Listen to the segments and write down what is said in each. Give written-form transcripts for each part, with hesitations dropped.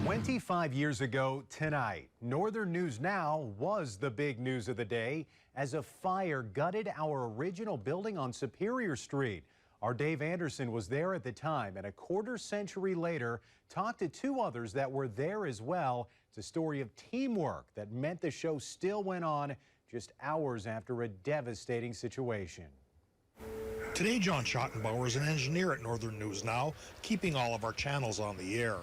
25 years ago tonight, Northern News Now was the big news of the day as a fire gutted our original building on Superior Street. Our Dave Anderson was there at the time, and a quarter century later talked to two others that were there as well. It's a story of teamwork that meant the show still went on just hours after a devastating situation. Today, John Schottenbauer is an engineer at Northern News Now, keeping all of our channels on the air.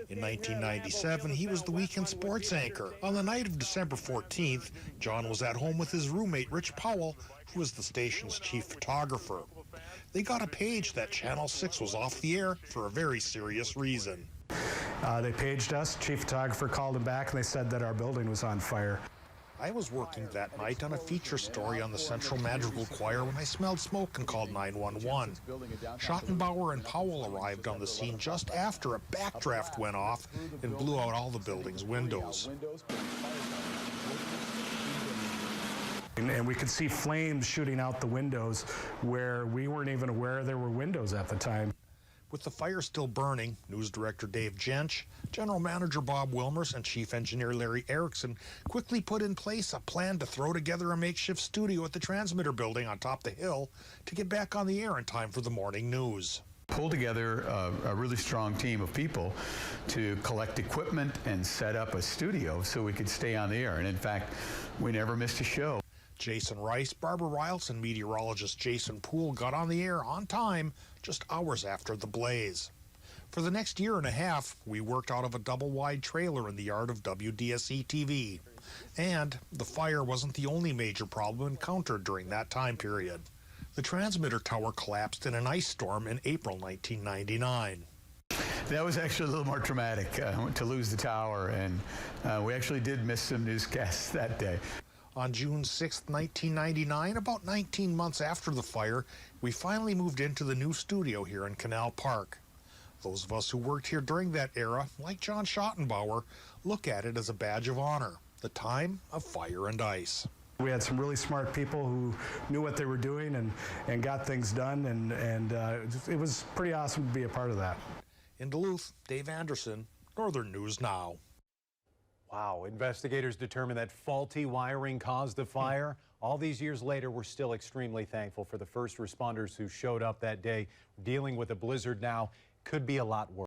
In 1997, he was the weekend sports anchor. On the night of December 14th, John was at home with his roommate, Rich Powell, who was the station's chief photographer. They got a page that Channel 6 was off the air for a very serious reason. They paged us, chief photographer called him back, and they said that our building was on fire. I was working that night on a feature story on the Central Madrigal Choir when I smelled smoke and called 911. Schottenbauer and Powell arrived on the scene just after a backdraft went off and blew out all the building's windows. And we could see flames shooting out the windows where we weren't even aware there were windows at the time. With the fire still burning, news director Dave Jensch, general manager Bob Wilmers, and chief engineer Larry Erickson quickly put in place a plan to throw together a makeshift studio at the transmitter building on top the hill to get back on the air in time for the morning news. Pull together a really strong team of people to collect equipment and set up a studio so we could stay on the air. And in fact, we never missed a show. Jason Rice, Barbara Riles, and meteorologist Jason Poole got on the air on time just hours after the blaze. For the next year and a half, we worked out of a double-wide trailer in the yard of WDSE-TV. And the fire wasn't the only major problem encountered during that time period. The transmitter tower collapsed in an ice storm in April 1999. That was actually a little more traumatic to lose the tower, and we actually did miss some newscasts that day. On June 6, 1999, about 19 months after the fire, we finally moved into the new studio here in Canal Park. Those of us who worked here during that era, like John Schottenbauer, look at it as a badge of honor, the time of fire and ice. We had some really smart people who knew what they were doing and got things done, and it was pretty awesome to be a part of that. In Duluth, Dave Anderson, Northern News Now. Wow, investigators determined that faulty wiring caused the fire. All these years later, we're still extremely thankful for the first responders who showed up that day. Dealing with a blizzard now could be a lot worse.